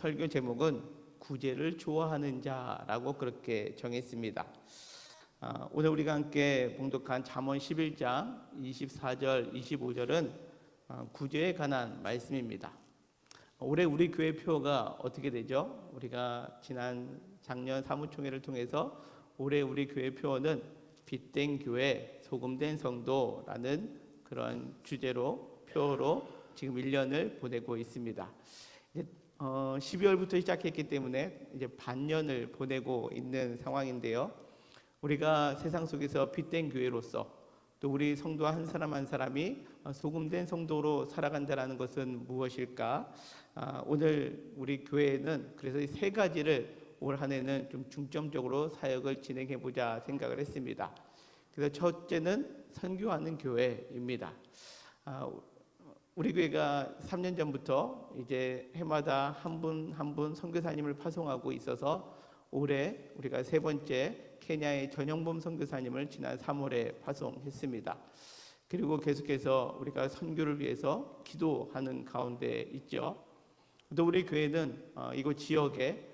설교 제목은 구제를 좋아하는 자라고 그렇게 정했습니다. 오늘 우리가 함께 봉독한 잠언 11장 24절 25절은 구제에 관한 말씀입니다. 올해 우리 교회 표가 어떻게 되죠? 우리가 작년 사무총회를 통해서 올해 우리 교회 표어는 빛된 교회, 소금된 성도라는 그런 주제로 표어로 지금 1년을 보내고 있습니다. 12월부터 시작했기 때문에 이제 반년을 보내고 있는 상황인데요. 우리가 세상 속에서 빛된 교회로서 또 우리 성도 한 사람 한 사람이 소금된 성도로 살아간다는 것은 무엇일까? 오늘 우리 교회는 그래서 이 세 가지를 올 한 해는 좀 중점적으로 사역을 진행해 보자 생각을 했습니다. 그래서 첫째는 선교하는 교회입니다. 우리 교회가 3년 전부터 이제 해마다 한 분 한 분 선교사님을 파송하고 있어서 올해 우리가 세 번째 케냐의 전영범 선교사님을 지난 3월에 파송했습니다. 그리고 계속해서 우리가 선교를 위해서 기도하는 가운데 있죠. 또 우리 교회는 이곳 지역에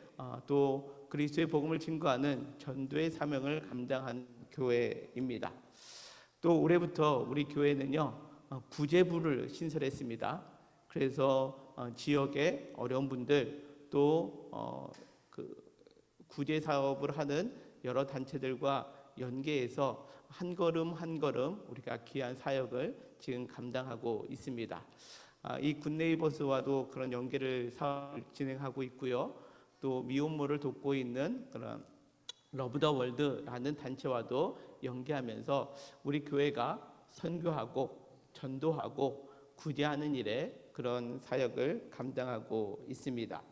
또 그리스도의 복음을 증거하는 전도의 사명을 감당한 교회입니다. 또 올해부터 우리 교회는요 구제부를 신설했습니다. 그래서 지역의 어려운 분들 또 구제 사업을 하는 여러 단체들과 연계해서 한 걸음 한 걸음 우리가 귀한 사역을 지금 감당하고 있습니다. 이 굿네이버스와도 그런 연계를 사업을 진행하고 있고요. 또 미혼모를 돕고 있는 그런 러브 더 월드라는 단체와도 연계하면서 우리 교회가 선교하고 전도하고 구제하는 일에 그런 사역을 감당하고 있습니다.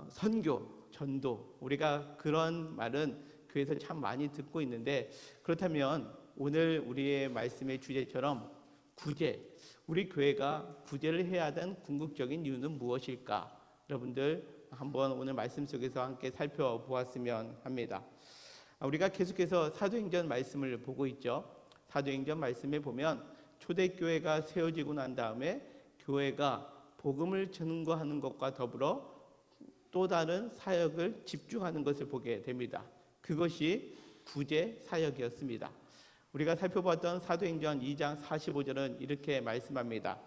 선교, 전도, 우리가 그런 말은 교회에서 참 많이 듣고 있는데 그렇다면 오늘 우리의 말씀의 주제처럼 구제, 우리 교회가 구제를 해야 하는 궁극적인 이유는 무엇일까? 여러분들 한번 오늘 말씀 속에서 함께 살펴보았으면 합니다. 우리가 계속해서 사도행전 말씀을 보고 있죠. 사도행전 말씀에 보면 초대교회가 세워지고 난 다음에 교회가 복음을 증거하는 것과 더불어 또 다른 사역을 집중하는 것을 보게 됩니다. 그것이 구제 사역이었습니다. 우리가 살펴봤던 사도행전 2장 45절은 이렇게 말씀합니다.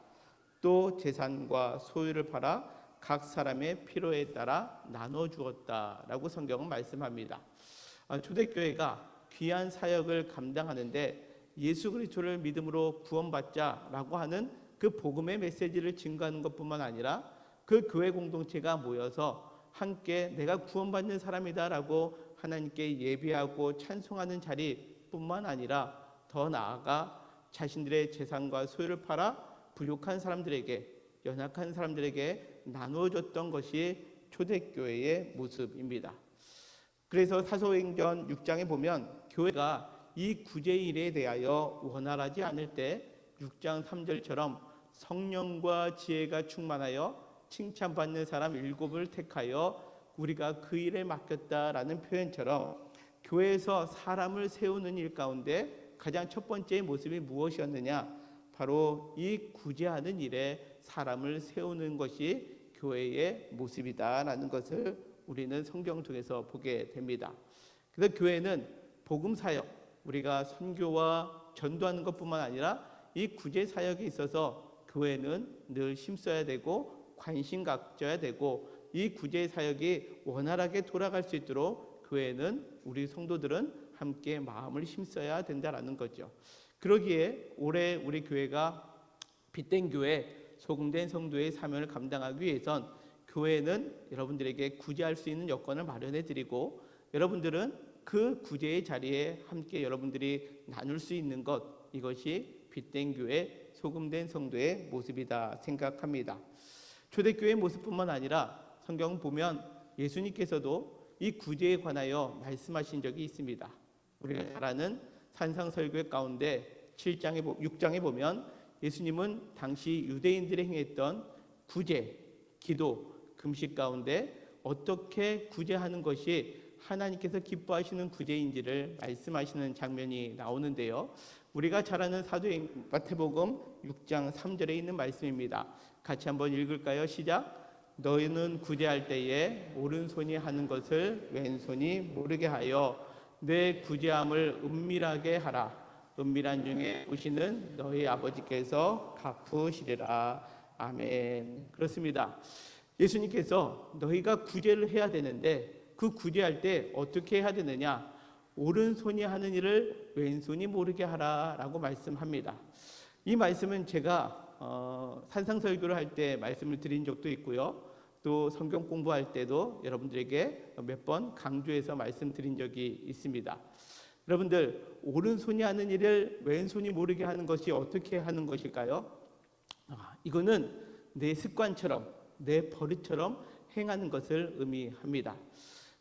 또 재산과 소유를 팔아 각 사람의 필요에 따라 나눠주었다라고 성경은 말씀합니다. 초대교회가 귀한 사역을 감당하는데 예수 그리스도를 믿음으로 구원받자라고 하는 그 복음의 메시지를 증거하는 것뿐만 아니라 그 교회 공동체가 모여서 함께 내가 구원받는 사람이다라고 하나님께 예배하고 찬송하는 자리뿐만 아니라 더 나아가 자신들의 재산과 소유를 팔아 부족한 사람들에게 연약한 사람들에게 나누어줬던 것이 초대교회의 모습입니다. 그래서 사도행전 6장에 보면 교회가 이 구제 일에 대하여 원활하지 않을 때 6장 3절처럼 성령과 지혜가 충만하여 칭찬받는 사람 7을 택하여 우리가 그 일에 맡겼다라는 표현처럼 교회에서 사람을 세우는 일 가운데 가장 첫 번째 모습이 무엇이었느냐? 바로 이 구제하는 일에 사람을 세우는 것이 교회의 모습이다라는 것을 우리는 성경 통해서 보게 됩니다. 그래서 교회는 복음 사역, 우리가 선교와 전도하는 것뿐만 아니라 이 구제 사역에 있어서 교회는 늘 힘써야 되고 관심 가져야 되고 이 구제 사역이 원활하게 돌아갈 수 있도록 교회는 우리 성도들은 함께 마음을 힘써야 된다라는 거죠. 그러기에 올해 우리 교회가 빛된 교회, 소금된 성도의 사명을 감당하기 위해선 교회는 여러분들에게 구제할 수 있는 여건을 마련해 드리고 여러분들은 그 구제의 자리에 함께 여러분들이 나눌 수 있는 것, 이것이 빛된 교회, 소금된 성도의 모습이다 생각합니다. 초대교회의 모습뿐만 아니라 성경 보면 예수님께서도 이 구제에 관하여 말씀하신 적이 있습니다. 우리가 잘 아는 산상설교 가운데 6장에 보면 예수님은 당시 유대인들이 행했던 구제, 기도, 금식 가운데 어떻게 구제하는 것이 하나님께서 기뻐하시는 구제인지를 말씀하시는 장면이 나오는데요. 우리가 잘 아는 마태복음 6장 3절에 있는 말씀입니다. 같이 한번 읽을까요? 시작. 너희는 구제할 때에 오른손이 하는 것을 왼손이 모르게 하여 내 구제함을 은밀하게 하라. 은밀한 중에 보시는 너희 아버지께서 갚으시리라. 아멘. 그렇습니다. 예수님께서 너희가 구제를 해야 되는데 그 구제할 때 어떻게 해야 되느냐? 오른손이 하는 일을 왼손이 모르게 하라라고 말씀합니다. 이 말씀은 제가 산상설교를 할 때 말씀을 드린 적도 있고요. 또 성경 공부할 때도 여러분들에게 몇 번 강조해서 말씀드린 적이 있습니다. 여러분들, 오른손이 하는 일을 왼손이 모르게 하는 것이 어떻게 하는 것일까요? 이거는 내 습관처럼, 내 버릇처럼 행하는 것을 의미합니다.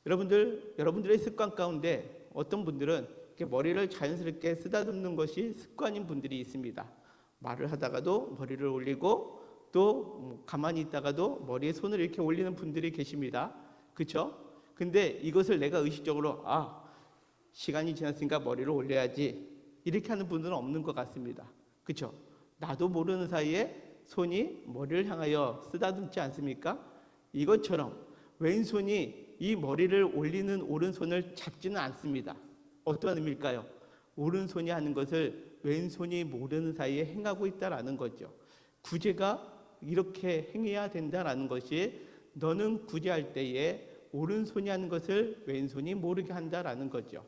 여러분들의 습관 가운데 어떤 분들은 이렇게 머리를 자연스럽게 쓰다듬는 것이 습관인 분들이 있습니다. 말을 하다가도 머리를 올리고 또 가만히 있다가도 머리에 손을 이렇게 올리는 분들이 계십니다. 그렇죠? 근데 이것을 내가 의식적으로 시간이 지났으니까 머리를 올려야지 이렇게 하는 분들은 없는 것 같습니다. 그렇죠? 나도 모르는 사이에 손이 머리를 향하여 쓰다듬지 않습니까? 이것처럼 왼손이 이 머리를 올리는 오른손을 잡지는 않습니다. 어떠한 의미일까요? 오른손이 하는 것을 왼손이 모르는 사이에 행하고 있다라는 거죠. 구제가 이렇게 행해야 된다라는 것이 너는 구제할 때에 오른손이 하는 것을 왼손이 모르게 한다라는 거죠.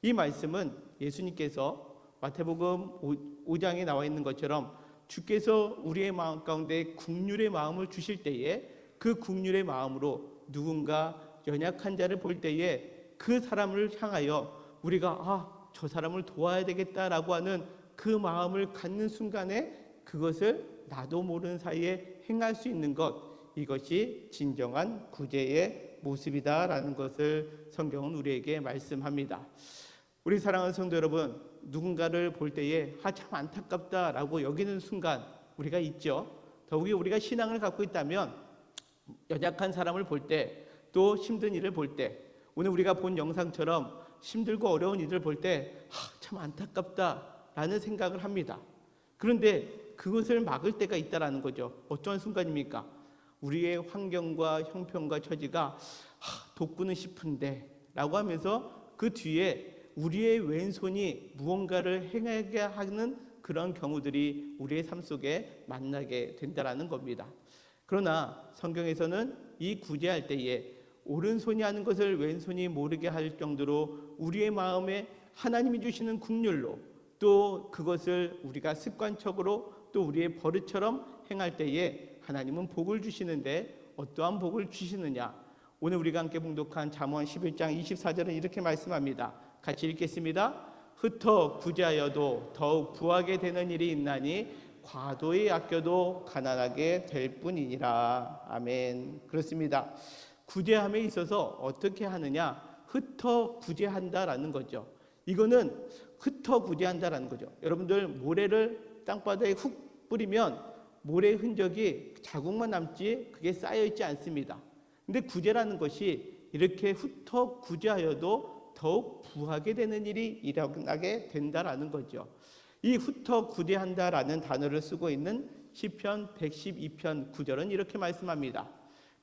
이 말씀은 예수님께서 마태복음 5장에 나와 있는 것처럼 주께서 우리의 마음 가운데 긍휼의 마음을 주실 때에 그 긍휼의 마음으로 누군가 연약한 자를 볼 때에 그 사람을 향하여 우리가 저 사람을 도와야 되겠다라고 하는 그 마음을 갖는 순간에 그것을 나도 모르는 사이에 행할 수 있는 것, 이것이 진정한 구제의 모습이다라는 것을 성경은 우리에게 말씀합니다. 우리 사랑하는 성도 여러분, 누군가를 볼 때에 참 안타깝다라고 여기는 순간 우리가 있죠. 더욱이 우리가 신앙을 갖고 있다면 연약한 사람을 볼 때, 또 힘든 일을 볼 때, 오늘 우리가 본 영상처럼 힘들고 어려운 일을 볼 때 참 안타깝다라는 생각을 합니다. 그런데 그것을 막을 때가 있다라는 거죠. 어떤 순간입니까? 우리의 환경과 형편과 처지가 돕고는 싶은데 라고 하면서 그 뒤에 우리의 왼손이 무언가를 행하게 하는 그런 경우들이 우리의 삶 속에 만나게 된다라는 겁니다. 그러나 성경에서는 이 구제할 때에 오른손이 하는 것을 왼손이 모르게 할 정도로 우리의 마음에 하나님이 주시는 긍휼로, 또 그것을 우리가 습관적으로 또 우리의 버릇처럼 행할 때에 하나님은 복을 주시는데 어떠한 복을 주시느냐? 오늘 우리가 함께 봉독한 잠언 11장 24절은 이렇게 말씀합니다. 같이 읽겠습니다. 흩어 구제하여도 더욱 부하게 되는 일이 있나니 과도히 아껴도 가난하게 될 뿐이니라. 아멘. 그렇습니다. 구제함에 있어서 어떻게 하느냐? 흩어 구제한다라는 거죠. 이거는 흩어 구제한다라는 거죠. 여러분들 모래를 땅바닥에 훅 뿌리면 모래의 흔적이 자국만 남지 그게 쌓여 있지 않습니다. 근데 구제라는 것이 이렇게 흩어 구제하여도 더욱 부하게 되는 일이 일어나게 된다라는 거죠. 이 흩어 구제한다라는 단어를 쓰고 있는 시편 112편 9절은 이렇게 말씀합니다.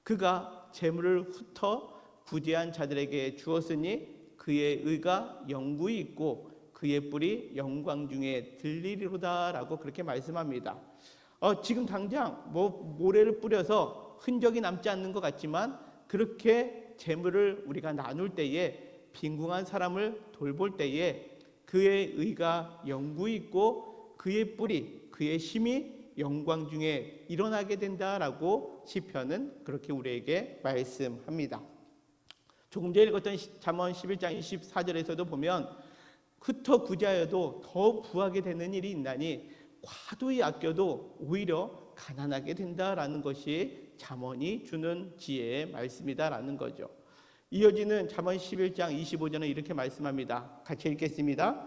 그가 재물을 흩어 구제한 자들에게 주었으니 그의 의가 영구히 있고 그의 뿔이 영광 중에 들리리로다라고 그렇게 말씀합니다. 지금 당장 모래를 뿌려서 흔적이 남지 않는 것 같지만 그렇게 재물을 우리가 나눌 때에 빈궁한 사람을 돌볼 때에 그의 의가 영구히 있고 그의 뿔이 그의 힘이 영광 중에 일어나게 된다라고 시편은 그렇게 우리에게 말씀합니다. 조금 전에 읽었던 잠언 11장 24절에서도 보면 흩어 구제하여도 더 부하게 되는 일이 있나니 과도히 아껴도 오히려 가난하게 된다라는 것이 잠언이 주는 지혜의 말씀이다라는 거죠. 이어지는 잠언 11장 25절은 이렇게 말씀합니다. 같이 읽겠습니다.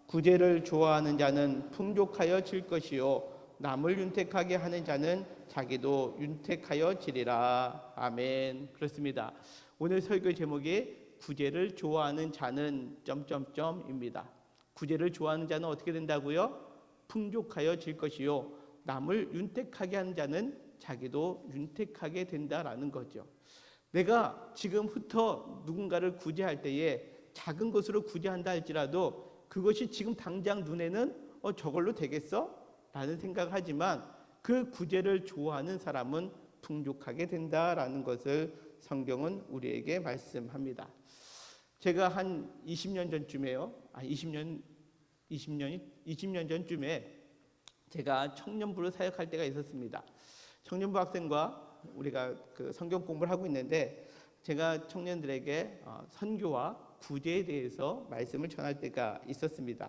구제를 좋아하는 자는 풍족하여 질 것이요 남을 윤택하게 하는 자는 자기도 윤택하여 지리라. 아멘. 그렇습니다. 오늘 설교 제목이 구제를 좋아하는 자는 점점점입니다. 구제를 좋아하는 자는 어떻게 된다고요? 풍족하여 질 것이요 남을 윤택하게 하는 자는 자기도 윤택하게 된다라는 거죠. 내가 지금부터 누군가를 구제할 때에 작은 것으로 구제한다 할지라도 그것이 지금 당장 눈에는 저걸로 되겠어? 라는 생각을 하지만 그 구제를 좋아하는 사람은 풍족하게 된다라는 것을 성경은 우리에게 말씀합니다. 제가 한 20년 전쯤에요. 20년 전쯤에 제가 청년부로 사역할 때가 있었습니다. 청년부 학생과 우리가 그 성경 공부를 하고 있는데 제가 청년들에게 선교와 구제에 대해서 말씀을 전할 때가 있었습니다.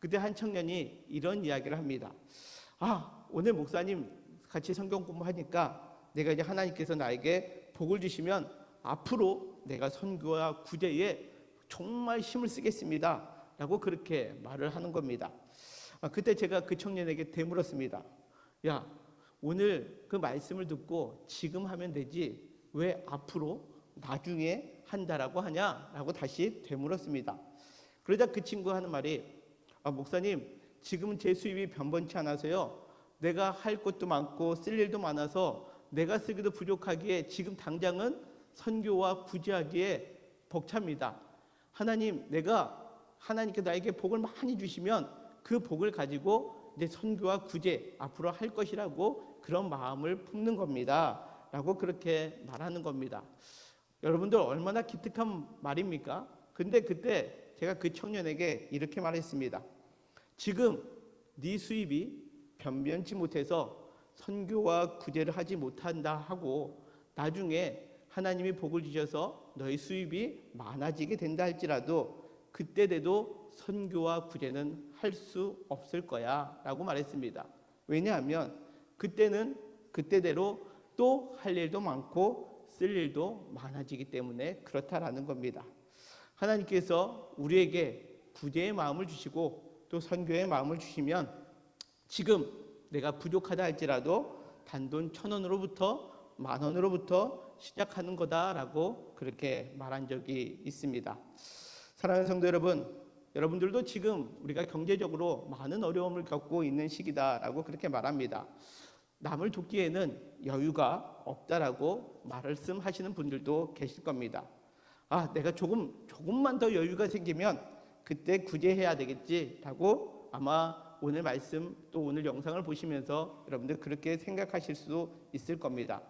그때 한 청년이 이런 이야기를 합니다. 오늘 목사님 같이 성경 공부하니까 내가 이제 하나님께서 나에게 복을 주시면 앞으로 내가 선교와 구제에 정말 힘을 쓰겠습니다 라고 그렇게 말을 하는 겁니다. 그때 제가 그 청년에게 되물었습니다. 야, 오늘 그 말씀을 듣고 지금 하면 되지 왜 앞으로 나중에 한다라고 하냐라고 다시 되물었습니다. 그러자 그 친구가 하는 말이 목사님 지금은 제 수입이 변변치 않아서요. 내가 할 것도 많고 쓸 일도 많아서 내가 쓰기도 부족하기에 지금 당장은 선교와 구제하기에 벅찹니다. 하나님, 하나님께 나에게 복을 많이 주시면 그 복을 가지고 이제 선교와 구제 앞으로 할 것이라고 그런 마음을 품는 겁니다. 라고 그렇게 말하는 겁니다. 여러분들 얼마나 기특한 말입니까? 근데 그때 제가 그 청년에게 이렇게 말했습니다. 지금 네 수입이 변변치 못해서 선교와 구제를 하지 못한다 하고 나중에 하나님이 복을 주셔서 너희 수입이 많아지게 된다 할지라도 그때 돼도 선교와 구제는 할 수 없을 거야 라고 말했습니다. 왜냐하면 그때는 그때대로 또 할 일도 많고 쓸 일도 많아지기 때문에 그렇다라는 겁니다. 하나님께서 우리에게 구제의 마음을 주시고 또 선교의 마음을 주시면 지금 내가 부족하다 할지라도 단돈 1,000원으로부터 10,000원으로부터 시작하는 거다라고 그렇게 말한 적이 있습니다. 사랑하는 성도 여러분, 여러분들도 지금 우리가 경제적으로 많은 어려움을 겪고 있는 시기다라고 그렇게 말합니다. 남을 돕기에는 여유가 없다라고 말씀하시는 분들도 계실 겁니다. 내가 조금만 더 여유가 생기면 그때 구제해야 되겠지라고 아마 오늘 말씀 또 오늘 영상을 보시면서 여러분들 그렇게 생각하실 수 있을 겁니다.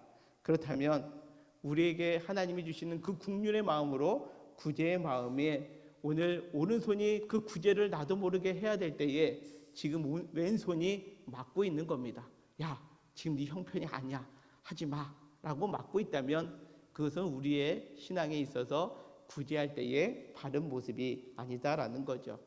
그렇다면 우리에게 하나님이 주시는 그 국률의 마음으로 구제의 마음에 오늘 오른손이 그 구제를 나도 모르게 해야 될 때에 지금 왼손이 막고 있는 겁니다. 야, 지금 네 형편이 아니야. 하지 마. 라고 막고 있다면 그것은 우리의 신앙에 있어서 구제할 때의 바른 모습이 아니다라는 거죠.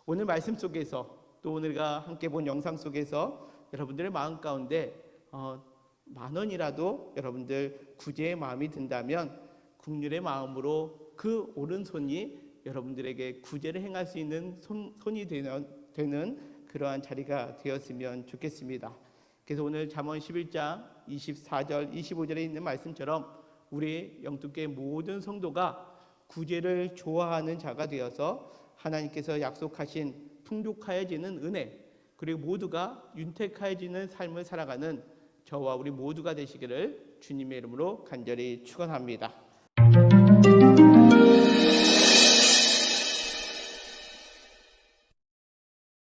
오늘 말씀 속에서 또 오늘가 함께 본 영상 속에서 여러분들의 마음 가운데 10,000원이라도 여러분들 구제의 마음이 든다면 국률의 마음으로 그 오른손이 여러분들에게 구제를 행할 수 있는 손이 되는 그러한 자리가 되었으면 좋겠습니다. 그래서 오늘 잠언 11장 24절 25절에 있는 말씀처럼 우리 영특교회 모든 성도가 구제를 좋아하는 자가 되어서 하나님께서 약속하신 풍족하여지는 은혜 그리고 모두가 윤택하여지는 삶을 살아가는 저와 우리 모두가 되시기를 주님의 이름으로 간절히 축원합니다.